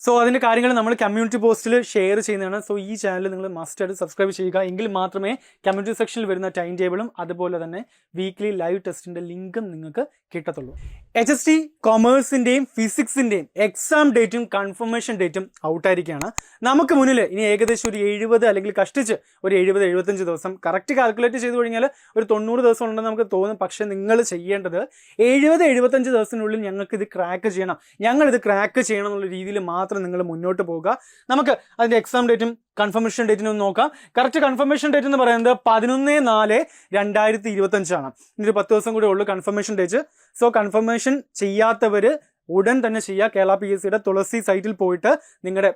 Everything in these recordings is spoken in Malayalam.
സോ അതിൻ്റെ കാര്യങ്ങൾ നമ്മൾ കമ്മ്യൂണിറ്റി പോസ്റ്റിൽ ഷെയർ ചെയ്യുന്നതാണ്. സോ ഈ ചാനൽ നിങ്ങൾ മസ്റ്റ് ആയിട്ട് സബ്സ്ക്രൈബ് ചെയ്യുക. എങ്കിൽ മാത്രമേ കമ്മ്യൂണിറ്റി സെക്ഷനിൽ വരുന്ന ടൈം ടേബിളും അതുപോലെ തന്നെ വീക്ക്ലി ലൈവ് ടെസ്റ്റിൻ്റെ ലിങ്കും നിങ്ങൾക്ക് കിട്ടത്തുള്ളൂ. HST കൊമേഴ്സിൻ്റെയും ഫിസിക്സിൻ്റെയും എക്സാം ഡേറ്റും കൺഫർമേഷൻ ഡേറ്റും ഔട്ടായിരിക്കുകയാണ്. നമുക്ക് മുന്നിൽ ഇനി ഏകദേശം ഒരു 70 അല്ലെങ്കിൽ കഷ്ടിച്ച് ഒരു 70-75 ദിവസം കറക്റ്റ് കാൽക്കുലേറ്റ് ചെയ്ത് കഴിഞ്ഞാൽ ഒരു 90 ദിവസം ഉണ്ടെന്ന് നമുക്ക് തോന്നും. പക്ഷേ നിങ്ങൾ ചെയ്യേണ്ടത് 70-75 ദിവസത്തിനുള്ളിൽ ഞങ്ങൾക്കിത് ക്രാക്ക് ചെയ്യണം, ഞങ്ങളിത് ക്രാക്ക് ചെയ്യണം എന്നുള്ള രീതിയിൽ മാത്രം നിങ്ങൾ മുന്നോട്ട് പോവുക. നമുക്ക് അതിൻ്റെ എക്സാം ഡേറ്റും കൺഫർമേഷൻ ഡേറ്റിനും നോക്കാം. കറക്റ്റ് കൺഫർമേഷൻ ഡേറ്റ് എന്ന് പറയുന്നത് 11/4/2025 ഇനി 10 ദിവസം കൂടെ ഉള്ളൂ കൺഫർമേഷൻ ഡേറ്റ്. സോ കൺഫർമേഷൻ ചെയ്യാത്തവർ ഉടൻ തന്നെ ചെയ്യുക. കേരള PSCയുടെ തുളസി സൈറ്റിൽ പോയിട്ട് നിങ്ങളുടെ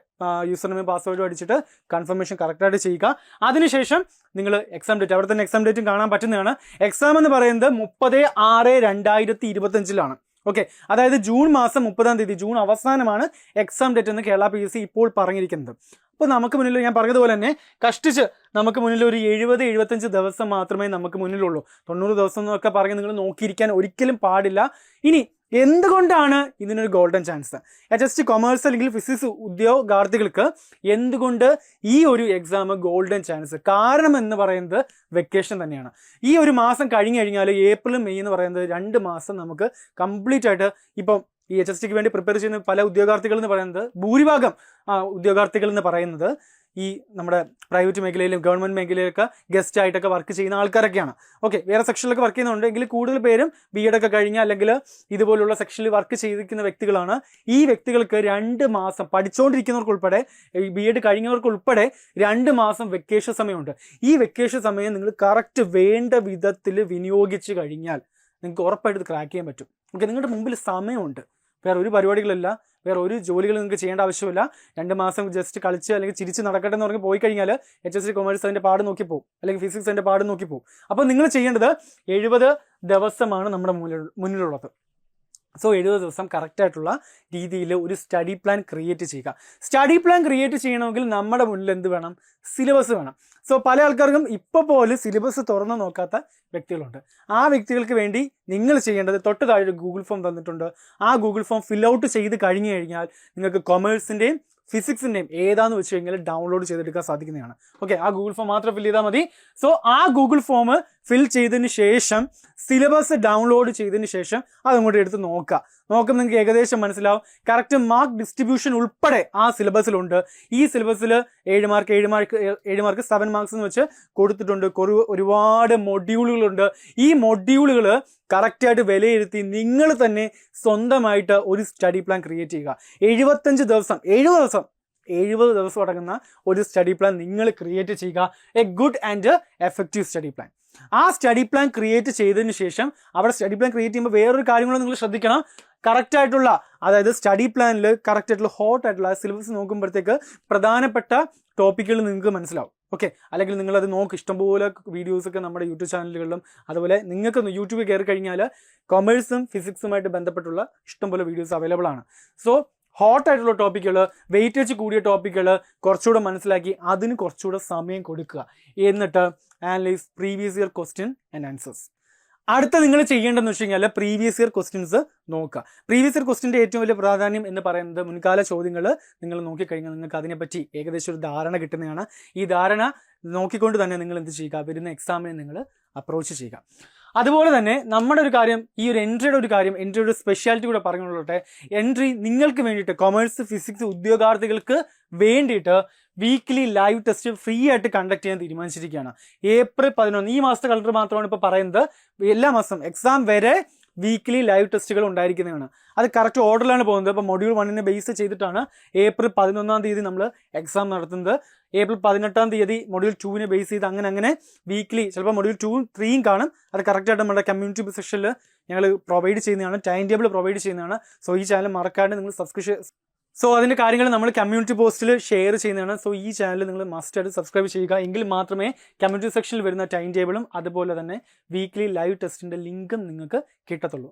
യൂസർ നെയിം പാസ്വേഡും അടിച്ചിട്ട് കൺഫർമേഷൻ കറക്റ്റായിട്ട് ചെയ്യുക. അതിനുശേഷം നിങ്ങൾ എക്സാം ഡേറ്റ് അവിടെ തന്നെ എക്സാം ഡേറ്റും കാണാൻ പറ്റുന്നതാണ്. എക്സാം എന്ന് പറയുന്നത് 30/6/2025 ഓക്കെ, അതായത് ജൂൺ മാസം 30 ജൂൺ അവസാനമാണ് എക്സാം ഡേറ്റ് എന്ന് കേരള PSC ഇപ്പോൾ പറഞ്ഞിരിക്കുന്നത്. അപ്പോൾ നമുക്ക് മുന്നിൽ ഞാൻ പറഞ്ഞതുപോലെ തന്നെ കഷ്ടിച്ച് നമുക്ക് മുന്നിൽ ഒരു 70-75 ദിവസം മാത്രമേ നമുക്ക് മുന്നിലുള്ളൂ. 90 ദിവസം എന്നൊക്കെ പറഞ്ഞ് നിങ്ങൾ നോക്കിയിരിക്കാൻ ഒരിക്കലും പാടില്ല. ഇനി എന്തുകൊണ്ടാണ് ഇതിനൊരു ഗോൾഡൻ ചാൻസ്? HST കൊമേഴ്സ് അല്ലെങ്കിൽ ഫിസിക്സ് ഉദ്യോഗാർത്ഥികൾക്ക് എന്തുകൊണ്ട് ഈ ഒരു എക്സാം ഗോൾഡൻ ചാൻസ്? കാരണം എന്ന് പറയുന്നത് വെക്കേഷൻ തന്നെയാണ്. ഈ ഒരു മാസം കഴിഞ്ഞു കഴിഞ്ഞാൽ ഏപ്രിൽ മെയ് എന്ന് പറയുന്നത് 2 മാസം നമുക്ക് കംപ്ലീറ്റ് ആയിട്ട് ഇപ്പം ഈ HSTക്ക് വേണ്ടി പ്രിപ്പയർ ചെയ്യുന്ന പല ഉദ്യോഗാർത്ഥികൾ എന്ന് പറയുന്നത് ഭൂരിഭാഗം ഉദ്യോഗാർത്ഥികൾ എന്ന് പറയുന്നത് ഈ നമ്മുടെ പ്രൈവറ്റ് മേഖലയിലും ഗവൺമെൻറ് മേഖലയിലൊക്കെ ഗസ്റ്റ് ആയിട്ടൊക്കെ വർക്ക് ചെയ്യുന്ന ആൾക്കാരൊക്കെയാണ്. ഓക്കെ, വേറെ സെക്ഷനിലൊക്കെ വർക്ക് ചെയ്യുന്നുണ്ടെങ്കിൽ കൂടുതൽ പേരും B.Ed ഒക്കെ കഴിഞ്ഞ അല്ലെങ്കിൽ ഇതുപോലുള്ള സെക്ഷനിൽ വർക്ക് ചെയ്തിരിക്കുന്ന വ്യക്തികളാണ്. ഈ വ്യക്തികൾക്ക് 2 മാസം പഠിച്ചുകൊണ്ടിരിക്കുന്നവർക്കുൾപ്പെടെ B.Ed കഴിഞ്ഞവർക്കുൾപ്പെടെ 2 മാസം വെക്കേഷൻ സമയമുണ്ട്. ഈ വെക്കേഷൻ സമയം നിങ്ങൾ കറക്റ്റ് വേണ്ട വിധത്തിൽ വിനിയോഗിച്ച് കഴിഞ്ഞാൽ നിങ്ങൾക്ക് ഉറപ്പായിട്ട് ഇത് ക്രാക്ക് ചെയ്യാൻ പറ്റും. ഓക്കെ, നിങ്ങളുടെ മുമ്പിൽ സമയമുണ്ട്. വേറെ ഒരു പരിപാടികളില്ല, വേറെ ഒരു ജോലികൾ നിങ്ങൾക്ക് ചെയ്യേണ്ട ആവശ്യമില്ല. 2 മാസം ജസ്റ്റ് കളിച്ച് അല്ലെങ്കിൽ ചിരിച്ച് നടക്കട്ടെ എന്ന് പറഞ്ഞ് പോയി കഴിഞ്ഞാൽ HST കൊമേഴ്സ് അതിൻ്റെ പാട് നോക്കിപ്പോവും, അല്ലെങ്കിൽ ഫിസിക്സ് അതിൻ്റെ പാട് നോക്കിപ്പോവും. അപ്പോൾ നിങ്ങൾ ചെയ്യേണ്ടത് 70 ദിവസമാണ് നമ്മുടെ മുന്നിലുള്ളത്. സോ 70 ദിവസം കറക്റ്റായിട്ടുള്ള രീതിയിൽ ഒരു സ്റ്റഡി പ്ലാൻ ക്രിയേറ്റ് ചെയ്യുക. സ്റ്റഡി പ്ലാൻ ക്രിയേറ്റ് ചെയ്യണമെങ്കിൽ നമ്മുടെ മുന്നിൽ എന്ത് വേണം? സിലബസ് വേണം. സോ പല ആൾക്കാർക്കും ഇപ്പോൾ പോലും സിലബസ് തുറന്ന് നോക്കാത്ത വ്യക്തികളുണ്ട്. ആ വ്യക്തികൾക്ക് വേണ്ടി നിങ്ങൾ ചെയ്യേണ്ടത് തൊട്ട് താഴെ ഗൂഗിൾ ഫോം തന്നിട്ടുണ്ട്. ആ ഗൂഗിൾ ഫോം ഫിൽ ഔട്ട് ചെയ്ത് കഴിഞ്ഞു കഴിഞ്ഞാൽ നിങ്ങൾക്ക് കൊമേഴ്സിൻ്റെയും ഫിസിക്സിൻ്റെയും ഏതാന്ന് വെച്ച് കഴിഞ്ഞാൽ ഡൗൺലോഡ് ചെയ്തെടുക്കാൻ സാധിക്കുന്നതാണ്. ഓക്കെ, ആ ഗൂഗിൾ ഫോം മാത്രം ഫിൽ ചെയ്താൽ മതി. സോ ആ ഗൂഗിൾ ഫോം ഫിൽ ചെയ്തതിന് ശേഷം സിലബസ് ഡൗൺലോഡ് ചെയ്തതിന് ശേഷം അതങ്ങോട്ട് എടുത്ത് നോക്കുമ്പോൾ നിങ്ങൾക്ക് ഏകദേശം മനസ്സിലാവും. കറക്റ്റ് മാർക്ക് ഡിസ്ട്രിബ്യൂഷൻ ഉൾപ്പെടെ ആ സിലബസിലുണ്ട്. ഈ സിലബസിൽ 7 മാർക്ക് 7 മാർക്സ് എന്ന് വെച്ച് കൊടുത്തിട്ടുണ്ട്. ഒരുപാട് മൊഡ്യൂളുകളുണ്ട്. ഈ മൊഡ്യൂളുകൾ കറക്റ്റായിട്ട് വിലയിരുത്തി നിങ്ങൾ തന്നെ സ്വന്തമായിട്ട് ഒരു സ്റ്റഡി പ്ലാൻ ക്രിയേറ്റ് ചെയ്യുക. 70 ദിവസം അടങ്ങുന്ന ഒരു സ്റ്റഡി പ്ലാൻ നിങ്ങൾ ക്രിയേറ്റ് ചെയ്യുക. A good and effective study plan. ആ സ്റ്റഡി പ്ലാൻ ക്രിയേറ്റ് ചെയ്തതിന് ശേഷം അവിടെ സ്റ്റഡി പ്ലാൻ ക്രിയേറ്റ് ചെയ്യുമ്പോൾ വേറൊരു കാര്യം കൂടെ നിങ്ങൾ ശ്രദ്ധിക്കണം. കറക്റ്റായിട്ടുള്ള, അതായത് സ്റ്റഡി പ്ലാനിൽ കറക്റ്റായിട്ടുള്ള ഹോട്ടായിട്ടുള്ള സിലബസ് നോക്കുമ്പോഴത്തേക്ക് പ്രധാനപ്പെട്ട ടോപ്പിക്കുകൾ നിങ്ങൾക്ക് മനസ്സിലാവും. ഓക്കെ, അല്ലെങ്കിൽ നിങ്ങളത് ഇഷ്ടംപോലെ വീഡിയോസൊക്കെ നമ്മുടെ യൂട്യൂബ് ചാനലുകളിലും അതുപോലെ നിങ്ങൾക്ക് യൂട്യൂബിൽ കയറി കഴിഞ്ഞാൽ കൊമേഴ്സും ഫിസിക്സുമായിട്ട് ബന്ധപ്പെട്ടുള്ള ഇഷ്ടംപോലെ വീഡിയോസ് അവൈലബിൾ ആണ്. സോ ഹോട്ടായിട്ടുള്ള ടോപ്പിക്കുകൾ, വെയിറ്റേജ് കൂടിയ ടോപ്പിക്കുകൾ കുറച്ചുകൂടെ മനസ്സിലാക്കി അതിന് കുറച്ചുകൂടെ സമയം കൊടുക്കുക. എന്നിട്ട് analyse previous year question and answers. അടുത്ത നിങ്ങൾ ചെയ്യേണ്ടതെന്ന് വെച്ച് കഴിഞ്ഞാൽ പ്രീവിയസ് ഇയർ ക്വസ്റ്റ്യൻസ് നോക്കുക. പ്രീവിയസ് ഇയർ ക്വസ്റ്റ്യൻ്റെ ഏറ്റവും വലിയ പ്രാധാന്യം എന്ന് പറയുന്നത് മുൻകാല ചോദ്യങ്ങൾ നിങ്ങൾ നോക്കിക്കഴിഞ്ഞാൽ നിങ്ങൾക്ക് അതിനെപ്പറ്റി ഏകദേശം ഒരു ധാരണ കിട്ടുന്നതാണ്. ഈ ധാരണ നോക്കിക്കൊണ്ട് തന്നെ നിങ്ങൾ എന്ത് ചെയ്യുക? വരുന്ന എക്സാമിനെ നിങ്ങൾ അപ്രോച്ച് ചെയ്യുക. അതുപോലെ തന്നെ നമ്മുടെ ഒരു കാര്യം, ഈ ഒരു എൻട്രിയുടെ സ്പെഷ്യാലിറ്റി കൂടെ പറഞ്ഞുകൊള്ളട്ടെ. എൻട്രി നിങ്ങൾക്ക് വേണ്ടിയിട്ട് കൊമേഴ്സ് ഫിസിക്സ് ഉദ്യോഗാർത്ഥികൾക്ക് വേണ്ടിയിട്ട് വീക്ക്ലി ലൈവ് ടെസ്റ്റ് ഫ്രീ ആയിട്ട് കണ്ടക്ട് ചെയ്യാൻ തീരുമാനിച്ചിരിക്കുകയാണ്. ഏപ്രിൽ 11 ഈ മാസത്തെ കലണ്ടർ മാത്രമാണ് ഇപ്പോൾ പറയുന്നത്. എല്ലാ മാസം എക്സാം വരെ വീക്ക്ലി ലൈവ് ടെസ്റ്റുകൾ ഉണ്ടായിരിക്കുന്നതാണ്. അത് കറക്റ്റ് ഓർഡറിലാണ് പോകുന്നത്. അപ്പോൾ മൊഡ്യൂൾ 1 ബേസ് ചെയ്തിട്ടാണ് ഏപ്രിൽ 11 നമ്മൾ എക്സാം നടത്തുന്നത്. ഏപ്രിൽ 18 മൊഡ്യൂൾ 2 ബേസ് ചെയ്ത് അങ്ങനെ വീക്ക്ലി ചിലപ്പോൾ മൊഡ്യൂൾ 2, 3 കാണും. അത് കറക്റ്റായിട്ട് നമ്മുടെ കമ്മ്യൂണിറ്റി സെക്ഷനിൽ ഞങ്ങൾ പ്രൊവൈഡ് ചെയ്യുന്നതാണ്, ടൈം ടേബിൾ പ്രൊവൈഡ് ചെയ്യുന്നതാണ്. സോ ഈ ചാനൽ മറക്കാണ്ട് നിങ്ങൾ സബ്സ്ക്രിപ്ഷൻ, സോ അതിൻ്റെ കാര്യങ്ങൾ നമ്മൾ കമ്മ്യൂണിറ്റി പോസ്റ്റിൽ ഷെയർ ചെയ്യുന്നതാണ്. സോ ഈ ചാനൽ നിങ്ങൾ മസ്റ്റ് ആയിട്ട് സബ്സ്ക്രൈബ് ചെയ്യുക. എങ്കിൽ മാത്രമേ കമ്മ്യൂണിറ്റി സെക്ഷനിൽ വരുന്ന ടൈം ടേബിളും അതുപോലെ തന്നെ വീക്ക്ലി ലൈവ് ടെസ്റ്റിൻ്റെ ലിങ്കും നിങ്ങൾക്ക് കിട്ടത്തുള്ളൂ.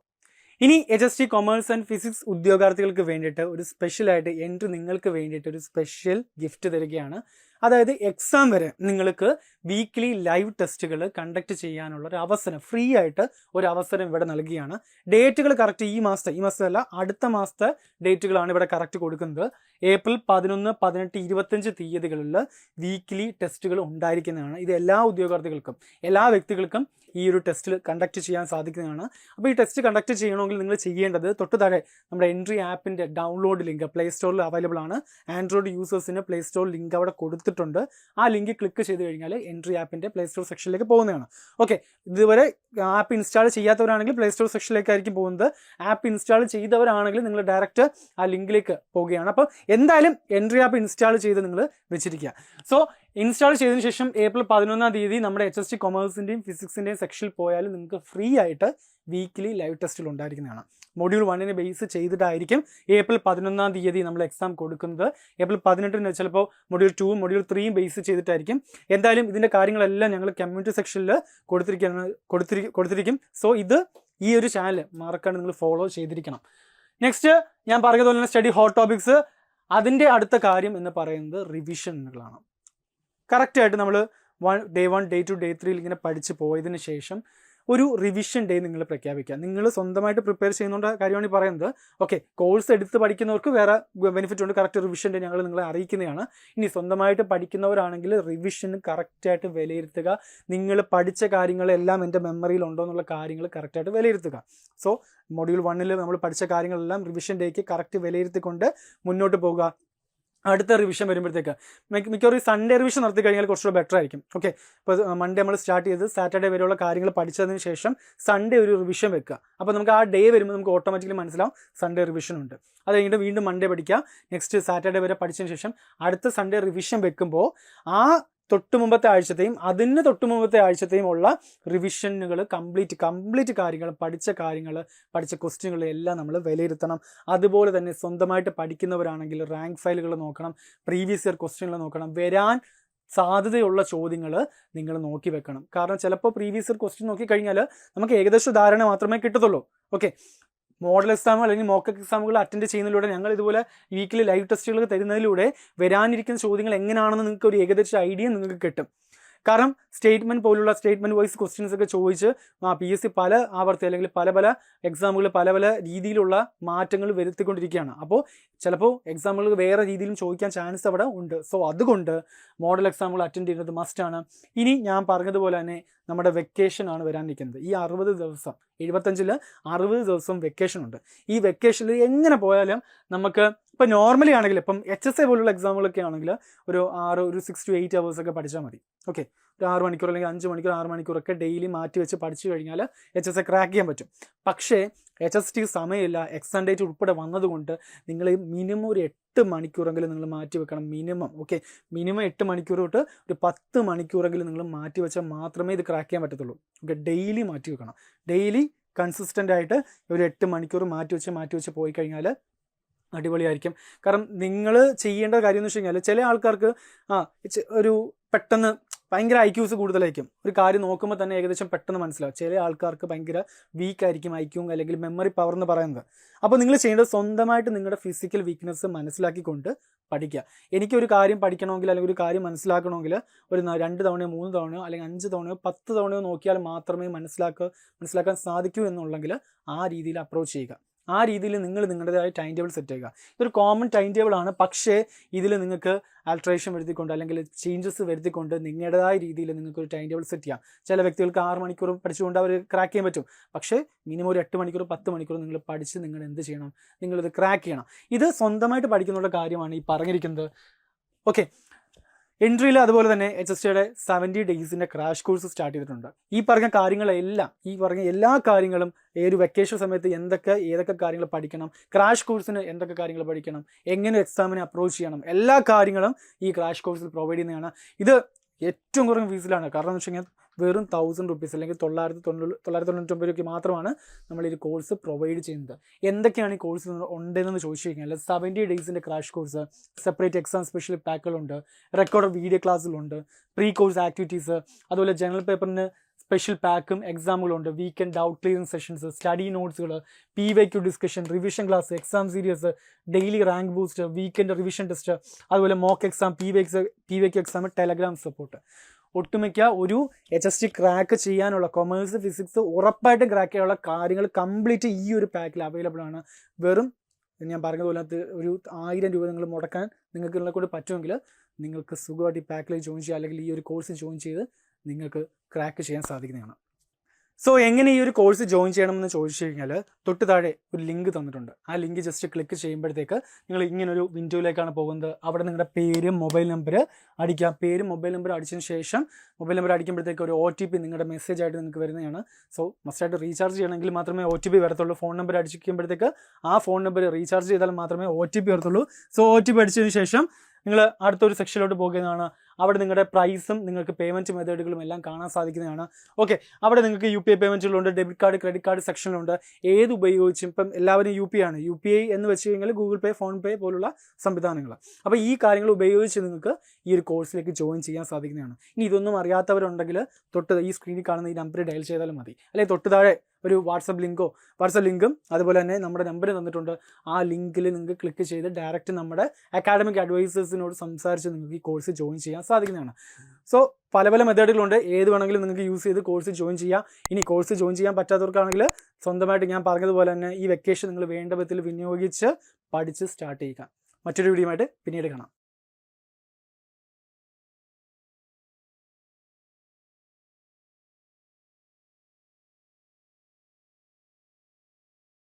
ഇനി HST കൊമേഴ്സ് ആൻഡ് ഫിസിക്സ് ഉദ്യോഗാർത്ഥികൾക്ക് വേണ്ടിയിട്ട് ഒരു സ്പെഷ്യലായിട്ട് നിങ്ങൾക്ക് വേണ്ടിയിട്ട് ഒരു സ്പെഷ്യൽ ഗിഫ്റ്റ് തരികയാണ്. അതായത് എക്സാം വരെ നിങ്ങൾക്ക് വീക്ക്ലി ലൈവ് ടെസ്റ്റുകൾ കണ്ടക്ട് ചെയ്യാനുള്ള ഒരു അവസരം, ഫ്രീ ആയിട്ട് ഒരു അവസരം ഇവിടെ നൽകുകയാണ്. ഡേറ്റുകൾ കറക്റ്റ് ഈ മാസത്തെ അല്ല, അടുത്ത മാസത്തെ ഡേറ്റുകളാണ് ഇവിടെ കറക്റ്റ് കൊടുക്കുന്നത്. ഏപ്രിൽ 11, 18, 25 തീയതികളിൽ വീക്ക്ലി ടെസ്റ്റുകൾ ഉണ്ടായിരിക്കുന്നതാണ്. ഇത് എല്ലാ ഉദ്യോഗാർത്ഥികൾക്കും, എല്ലാ വ്യക്തികൾക്കും ഈ ഒരു ടെസ്റ്റിൽ കണ്ടക്ട് ചെയ്യാൻ സാധിക്കുന്നതാണ്. അപ്പോൾ ഈ ടെസ്റ്റ് കണ്ടക്ട് ചെയ്യണമെങ്കിൽ നിങ്ങൾ ചെയ്യേണ്ടത് തൊട്ട് താഴെ നമ്മുടെ എൻട്രി ആപ്പിൻ്റെ ഡൗൺലോഡ് ലിങ്ക് പ്ലേ സ്റ്റോറിൽ അവൈലബിൾ ആണ്. ആൻഡ്രോയിഡ് യൂസേഴ്സിന് പ്ലേ സ്റ്റോർ ലിങ്ക് അവിടെ കൊടുത്തിട്ടുണ്ട്. ആ ലിങ്ക് ക്ലിക്ക് ചെയ്ത് കഴിഞ്ഞാൽ എൻട്രി ആപ്പിൻ്റെ പ്ലേ സ്റ്റോർ സെക്ഷനിലേക്ക് പോകുന്നതാണ്. ഓക്കെ, ഇതുവരെ ആപ്പ് ഇൻസ്റ്റാൾ ചെയ്യാത്തവരാണെങ്കിൽ പ്ലേ സ്റ്റോർ സെക്ഷനിലേക്കായിരിക്കും പോകുന്നത്. ആപ്പ് ഇൻസ്റ്റാൾ ചെയ്തവരാണെങ്കിൽ നിങ്ങൾ ഡയറക്റ്റ് ആ ലിങ്കിലേക്ക് പോവുകയാണ്. അപ്പോൾ എന്തായാലും എൻട്രി ആപ്പ് ഇൻസ്റ്റാൾ ചെയ്ത് നിങ്ങൾ വെച്ചിരിക്കുക. സോ ഇൻസ്റ്റാൾ ചെയ്തതിന് ശേഷം ഏപ്രിൽ 11-ാം തീയതി നമ്മുടെ HST കൊമേഴ്സിൻ്റെയും ഫിസിക്സിൻ്റെയും സെക്ഷനിൽ പോയാൽ നിങ്ങൾക്ക് ഫ്രീ ആയിട്ട് വീക്ക്ലി ലൈവ് ടെസ്റ്റുകൾ ഉണ്ടായിരിക്കുന്നതാണ്. മൊഡ്യൂൾ 1 ബേസ് ചെയ്തിട്ടായിരിക്കും ഏപ്രിൽ 11-ാം തീയതി നമ്മൾ എക്സാം കൊടുക്കുന്നത്. ഏപ്രിൽ 18-ന് ചിലപ്പോൾ മൊഡ്യൂൾ 2, മൊഡ്യൂൾ 3 ബേസ് ചെയ്തിട്ടായിരിക്കും. എന്തായാലും ഇതിൻ്റെ കാര്യങ്ങളെല്ലാം ഞങ്ങൾ കമ്മ്യൂണിറ്റി സെക്ഷനിൽ കൊടുത്തിരിക്കും. സോ ഇത് ഈ ഒരു ചാനൽ മറക്കാണ്ട് നിങ്ങൾ ഫോളോ ചെയ്തിരിക്കണം. നെക്സ്റ്റ് ഞാൻ പറഞ്ഞതുപോലെ തന്നെ സ്റ്റഡി ഹോട്ട് ടോപ്പിക്സ്. അതിൻ്റെ അടുത്ത കാര്യം എന്ന് പറയുന്നത് റിവിഷനുകളാണ്. കറക്റ്റായിട്ട് നമ്മൾ ഡേ 1, ഡേ 2, ഡേ 3 ഇങ്ങനെ പഠിച്ച് പോയതിന് ശേഷം ഒരു റിവിഷൻ ഡേ നിങ്ങൾ പ്രഖ്യാപിക്കുക. നിങ്ങൾ സ്വന്തമായിട്ട് പ്രിപ്പയർ ചെയ്യുന്ന കാര്യമാണ് ഈ പറയുന്നത്. ഓക്കെ, കോഴ്സ് എടുത്ത് പഠിക്കുന്നവർക്ക് വേറെ ബെനിഫിറ്റ് ഉണ്ട്. കറക്റ്റ് റിവിഷൻ ഡേ ഞങ്ങൾ നിങ്ങളെ അറിയിക്കുന്നതാണ്. ഇനി സ്വന്തമായിട്ട് പഠിക്കുന്നവരാണെങ്കിൽ റിവിഷൻ കറക്റ്റായിട്ട് വിലയിരുത്തുക. നിങ്ങൾ പഠിച്ച കാര്യങ്ങളെല്ലാം എൻ്റെ മെമ്മറിയിൽ ഉണ്ടോ എന്നുള്ള കാര്യങ്ങൾ കറക്റ്റായിട്ട് വിലയിരുത്തുക. സോ മൊഡ്യൂൾ 1 നമ്മൾ പഠിച്ച കാര്യങ്ങളെല്ലാം റിവിഷൻ ഡേക്ക് കറക്റ്റ് വിലയിരുത്തിക്കൊണ്ട് മുന്നോട്ട് പോകുക. അടുത്ത റിവിഷൻ വരുമ്പോഴത്തേക്ക് മിക്കവാറും സൺഡേ റിവിഷൻ നടത്തി കഴിഞ്ഞാൽ കുറച്ചുകൂടെ ബെറ്റർ ആയിരിക്കും. ഓക്കെ, ഇപ്പോൾ മൺഡേ നമ്മൾ സ്റ്റാർട്ട് ചെയ്ത് സാറ്റർഡേ വരെയുള്ള കാര്യങ്ങൾ പഠിച്ചതിന് ശേഷം സൺഡേ ഒരു റിവിഷൻ വെക്കുക. അപ്പോൾ നമുക്ക് ആ ഡേ വരുമ്പോൾ നമുക്ക് ഓട്ടോമാറ്റിക്കലി മനസ്സിലാവും സൺഡേ റിവിഷൻ ഉണ്ട്. അത് കഴിഞ്ഞിട്ട് വീണ്ടും മൺഡേ പഠിക്കുക. നെക്സ്റ്റ് സാറ്റർഡേ വരെ പഠിച്ചതിന് ശേഷം അടുത്ത സൺഡേ റിവിഷൻ വെക്കുമ്പോൾ ആ തൊട്ട് മുമ്പത്തെ ആഴ്ചത്തെയും അതിന് തൊട്ട് മുമ്പത്തെ ആഴ്ചത്തെയും ഉള്ള റിവിഷനുകൾ കംപ്ലീറ്റ് കാര്യങ്ങൾ, പഠിച്ച ക്വസ്റ്റ്യനുകൾ എല്ലാം നമ്മൾ വിലയിരുത്തണം. അതുപോലെ തന്നെ സ്വന്തമായിട്ട് പഠിക്കുന്നവരാണെങ്കിൽ റാങ്ക് ഫയലുകൾ നോക്കണം, പ്രീവിയസ് ഇയർ ക്വസ്റ്റ്യനുകൾ നോക്കണം, വരാൻ സാധ്യതയുള്ള ചോദ്യങ്ങൾ നിങ്ങൾ നോക്കി വെക്കണം. കാരണം ചിലപ്പോൾ പ്രീവിയസ് ഇയർ ക്വസ്റ്റ്യൻ നോക്കിക്കഴിഞ്ഞാൽ നമുക്ക് ഏകദേശം ധാരണ മാത്രമേ കിട്ടത്തുള്ളൂ. ഓക്കെ, മോഡൽ എക്സാം അല്ലെങ്കിൽ മോക്ക് എക്സാമുകൾ അറ്റൻഡ് ചെയ്യുന്നതിലൂടെ ഞങ്ങൾ ഇതുപോലെ വീക്കിലി ലൈവ് ടെസ്റ്റുകൾ തരുന്നതിലൂടെ വരാനിരിക്കുന്ന ചോദ്യങ്ങൾ എങ്ങനെയാണെന്ന് നിങ്ങൾക്ക് ഒരു ഏകദേശ ഐഡിയ നിങ്ങൾക്ക് കിട്ടും. കാരണം സ്റ്റേറ്റ്മെൻറ്റ് വൈസ് ക്വസ്റ്റ്യൻസ് ഒക്കെ ചോദിച്ച് PSC പല ആവർത്തി അല്ലെങ്കിൽ പല എക്സാമുകൾ പല രീതിയിലുള്ള മാറ്റങ്ങൾ വരുത്തിക്കൊണ്ടിരിക്കുകയാണ്. അപ്പോൾ ചിലപ്പോൾ എക്സാമുകൾ വേറെ രീതിയിലും ചോദിക്കാൻ ചാൻസ് അവിടെ ഉണ്ട്. സോ അതുകൊണ്ട് മോഡൽ എക്സാമുകൾ അറ്റൻഡ് ചെയ്യുന്നത് മസ്റ്റാണ്. ഇനി ഞാൻ പറഞ്ഞതുപോലെ തന്നെ നമ്മുടെ വെക്കേഷൻ ആണ് വരാനിരിക്കുന്നത്. ഈ 60 ദിവസം 75-ൽ 60 ദിവസം വെക്കേഷൻ ഉണ്ട്. ഈ വെക്കേഷനിൽ എങ്ങനെ പോയാലും നമുക്ക് ഇപ്പോൾ നോർമലി ആണെങ്കിൽ ഇപ്പം HSA പോലുള്ള എക്സാമുകളൊക്കെ ആണെങ്കിൽ ഒരു 6 to 8 hours ഒക്കെ പഠിച്ചാൽ മതി. ഓക്കെ, ഒരു 6 മണിക്കൂർ അല്ലെങ്കിൽ 5 മണിക്കൂർ 6 മണിക്കൂറൊക്കെ ഡെയിലി മാറ്റി വെച്ച് പഠിച്ചു കഴിഞ്ഞാൽ HSA ക്രാക്ക് ചെയ്യാൻ പറ്റും. പക്ഷേ HST സമയമില്ല, എക്സാം ഡേറ്റ് ഉൾപ്പെടെ വന്നതുകൊണ്ട് നിങ്ങൾ മിനിമം ഒരു 8 മണിക്കൂറെങ്കിലും നിങ്ങൾ മാറ്റി വെക്കണം. മിനിമം 8 മണിക്കൂർ തൊട്ട് ഒരു 10 മണിക്കൂറെങ്കിലും നിങ്ങൾ മാറ്റി വെച്ചാൽ മാത്രമേ ഇത് ക്രാക്ക് ചെയ്യാൻ പറ്റത്തുള്ളൂ. ഓക്കെ, ഡെയിലി മാറ്റി വെക്കണം. ഡെയിലി കൺസിസ്റ്റൻ്റ് ആയിട്ട് ഒരു 8 മണിക്കൂർ മാറ്റി വെച്ച് പോയി കഴിഞ്ഞാൽ അടിപൊളിയായിരിക്കും. കാരണം നിങ്ങൾ ചെയ്യേണ്ട കാര്യം എന്ന് വെച്ച് കഴിഞ്ഞാൽ ചില ആൾക്കാർക്ക് ഒരു പെട്ടെന്ന് ഭയങ്കര IQs കൂടുതലായിരിക്കും. ഒരു കാര്യം നോക്കുമ്പോൾ തന്നെ ഏകദേശം പെട്ടെന്ന് മനസ്സിലാവും. ചില ആൾക്കാർക്ക് ഭയങ്കര വീക്കായിരിക്കും IQ അല്ലെങ്കിൽ മെമ്മറി പവർ എന്ന് പറയുന്നത്. അപ്പോൾ നിങ്ങൾ ചെയ്യേണ്ടത് സ്വന്തമായിട്ട് നിങ്ങളുടെ ഫിസിക്കൽ വീക്ക്നെസ് മനസ്സിലാക്കിക്കൊണ്ട് പഠിക്കുക. എനിക്കൊരു കാര്യം പഠിക്കണമെങ്കിൽ അല്ലെങ്കിൽ ഒരു കാര്യം മനസ്സിലാക്കണമെങ്കിൽ ഒരു 2 തവണയോ 3 തവണയോ അല്ലെങ്കിൽ 5 തവണയോ 10 തവണയോ നോക്കിയാൽ മാത്രമേ മനസ്സിലാക്കാൻ സാധിക്കൂ എന്നുണ്ടെങ്കിൽ ആ രീതിയിൽ അപ്രോച്ച് ചെയ്യുക. ആ രീതിയിൽ നിങ്ങൾ നിങ്ങളുടേതായ ടൈം ടേബിൾ സെറ്റ് ചെയ്യുക. ഇതൊരു കോമൺ ടൈം ടേബിൾ ആണ്. പക്ഷേ ഇതിൽ നിങ്ങൾക്ക് ആൾട്രേഷൻ വരുത്തിക്കൊണ്ട് അല്ലെങ്കിൽ ചേഞ്ചസ് വരുത്തിക്കൊണ്ട് നിങ്ങളുടേതായ രീതിയിൽ നിങ്ങൾക്കൊരു ടൈം ടേബിൾ സെറ്റ് ചെയ്യാം. ചില വ്യക്തികൾക്ക് 6 മണിക്കൂർ പഠിച്ചുകൊണ്ട് അവർ ക്രാക്ക് ചെയ്യാൻ പറ്റും. പക്ഷേ മിനിമം ഒരു 8 മണിക്കൂർ 10 മണിക്കൂർ നിങ്ങൾ പഠിച്ച് നിങ്ങൾ എന്ത് ചെയ്യണം? നിങ്ങളിത് ക്രാക്ക് ചെയ്യണം. ഇത് സ്വന്തമായിട്ട് പഠിക്കുന്ന കാര്യമാണ് ഈ പറഞ്ഞിരിക്കുന്നത്. ഓക്കെ, എൻട്രിയിൽ അതുപോലെ തന്നെ HSTയുടെ 70 ഡേയ്സിൻ്റെ ക്രാഷ് കോഴ്സ് സ്റ്റാർട്ട് ചെയ്തിട്ടുണ്ട്. ഈ പറഞ്ഞ എല്ലാ കാര്യങ്ങളും ഒരു വെക്കേഷൻ സമയത്ത് ഏതൊക്കെ കാര്യങ്ങൾ പഠിക്കണം, ക്രാഷ് കോഴ്സിന് എന്തൊക്കെ കാര്യങ്ങൾ പഠിക്കണം, എങ്ങനെ എക്സാമിനെ അപ്രോച്ച് ചെയ്യണം, എല്ലാ കാര്യങ്ങളും ഈ ക്രാഷ് കോഴ്സിൽ പ്രൊവൈഡ് ചെയ്യുന്നതാണ്. ഇത് ഏറ്റവും കുറഞ്ഞ ഫീസിലാണ്. കാരണം എന്ന് വെച്ച് കഴിഞ്ഞാൽ വെറും 1000 rupees അല്ലെങ്കിൽ 999 രൂപയ്ക്ക് മാത്രമാണ് നമ്മൾ ഈ കോഴ്സ് പ്രൊവൈഡ് ചെയ്യുന്നത്. എന്തൊക്കെയാണ് ഈ കോഴ്സ് ഉണ്ടെന്ന് ചോദിച്ചു കഴിഞ്ഞാൽ 70 ഡേയ്സിൻ്റെ crash course, separate exam special പാക്കുകളുണ്ട്, റെക്കോർഡ് വീഡിയോ ക്ലാസ്സുകളുണ്ട്, പ്രീ കോഴ്സ് ആക്ടിവിറ്റീസ്, അതുപോലെ ജനറൽ പേപ്പറിന് സ്പെഷ്യൽ പാക്കും എക്സാമുകളുണ്ട്, weekend doubt clearing sessions, study നോട്ട്സുകൾ, PYQ discussion, revision class, exam series, daily rank boost, weekend revision test, അതുപോലെ mock exam, PYQ exam, Telegram support. ഒട്ടുമിക്ക ഒരു HST ക്രാക്ക് ചെയ്യാനുള്ള കൊമേഴ്സ് ഫിസിക്സ് ഉറപ്പായിട്ടും ക്രാക്ക് ചെയ്യാനുള്ള കാര്യങ്ങൾ കംപ്ലീറ്റ് ഈ ഒരു പാക്കിൽ അവൈലബിൾ ആണ്. വെറും ഞാൻ പറഞ്ഞതുപോലെ ഒരു 1000 രൂപ നിങ്ങൾ മുടക്കാൻ നിങ്ങൾക്ക് നിങ്ങളെ കൊണ്ട് പറ്റുമെങ്കിൽ നിങ്ങൾക്ക് സുഖമായിട്ട് ഈ പാക്കിൽ ജോയിൻ ചെയ്യുക, അല്ലെങ്കിൽ ഈ ഒരു കോഴ്സ് ജോയിൻ ചെയ്ത് നിങ്ങൾക്ക് ക്രാക്ക് ചെയ്യാൻ സാധിക്കുന്നതാണ്. സോ എങ്ങനെ ഈ ഒരു കോഴ്സ് ജോയിൻ ചെയ്യണമെന്ന് ചോദിച്ചു കഴിഞ്ഞാൽ തൊട്ട് താഴെ ഒരു ലിങ്ക് തന്നിട്ടുണ്ട്. ആ ലിങ്ക് ജസ്റ്റ് ക്ലിക്ക് ചെയ്യുമ്പോഴത്തേക്ക് നിങ്ങൾ ഇങ്ങനൊരു വിൻഡോയിലേക്കാണ് പോകുന്നത്. അവിടെ നിങ്ങളുടെ പേരും മൊബൈൽ നമ്പർ അടിക്കുക. പേരും മൊബൈൽ നമ്പർ അടിച്ചതിന് ശേഷം മൊബൈൽ നമ്പർ അടിക്കുമ്പോഴത്തേക്ക് ഒരു OTP നിങ്ങളുടെ മെസ്സേജ് ആയിട്ട് നിങ്ങൾക്ക് വരുന്നതാണ്. സോ മസ്റ്റായിട്ട് റീചാർജ് ചെയ്യണമെങ്കിൽ മാത്രമേ OTP വരത്തുള്ളൂ. ഫോൺ നമ്പർ അടിക്കുമ്പോഴത്തേക്ക് ആ ഫോൺ നമ്പർ റീചാർജ് ചെയ്താൽ മാത്രമേ OTP വരത്തുള്ളൂ. സോ OTP അടിച്ചതിന് ശേഷം നിങ്ങൾ അടുത്തൊരു സെക്ഷനിലോട്ട് പോകുന്നതാണ്. അവിടെ നിങ്ങളുടെ പ്രൈസും നിങ്ങൾക്ക് പേയ്മെൻറ്റ് മെത്തേഡുകളും എല്ലാം കാണാൻ സാധിക്കുന്നതാണ്. ഓക്കെ, അവിടെ നിങ്ങൾക്ക് UPI പേയ്മെൻറ്റുകളുണ്ട്, ഡെബിറ്റ് കാർഡ്, ക്രെഡിറ്റ് കാർഡ് സെക്ഷനിലുണ്ട്. ഏത് ഉപയോഗിച്ചും ഇപ്പം എല്ലാവരും UPI ആണ്. UPI എന്ന് വെച്ച് കഴിഞ്ഞാൽ ഗൂഗിൾ പേ, ഫോൺ പേ പോലുള്ള സംവിധാനങ്ങൾ. അപ്പോൾ ഈ കാര്യങ്ങൾ ഉപയോഗിച്ച് നിങ്ങൾക്ക് ഈ ഒരു കോഴ്സിലേക്ക് ജോയിൻ ചെയ്യാൻ സാധിക്കുന്നതാണ്. ഇനി ഇതൊന്നും അറിയാത്തവരുണ്ടെങ്കിൽ തൊട്ട് ഈ സ്ക്രീനിൽ കാണുന്ന ഈ നമ്പർ ഡയൽ ചെയ്താലും മതി. അല്ലെങ്കിൽ തൊട്ട് താഴെ ഒരു വാട്സപ്പ് ലിങ്കും അതുപോലെ തന്നെ നമ്മുടെ നമ്പർ തന്നിട്ടുണ്ട്. ആ ലിങ്കിൽ നിങ്ങൾക്ക് ക്ലിക്ക് ചെയ്ത് ഡയറക്റ്റ് നമ്മുടെ അക്കാഡമിക് അഡ്വൈസേഴ്സിനോട് സംസാരിച്ച് നിങ്ങൾക്ക് ഈ കോഴ്സ് ജോയിൻ ചെയ്യാൻ സാധിക്കുന്നതാണ്. സോ പല മെത്തേഡുകളുണ്ട്. ഏത് വേണമെങ്കിലും നിങ്ങൾക്ക് യൂസ് ചെയ്ത് കോഴ്സ് ജോയിൻ ചെയ്യാം. ഇനി കോഴ്സ് ജോയിൻ ചെയ്യാൻ പറ്റാത്തവർക്കാണെങ്കിൽ സ്വന്തമായിട്ട് ഞാൻ പറഞ്ഞതുപോലെ തന്നെ ഈ വെക്കേഷൻ നിങ്ങൾ വേണ്ട വിധത്തിൽ വിനിയോഗിച്ച് പഠിച്ച് സ്റ്റാർട്ട് ചെയ്യുക. മറ്റൊരു വീഡിയോയുമായിട്ട് പിന്നീട് കാണാം.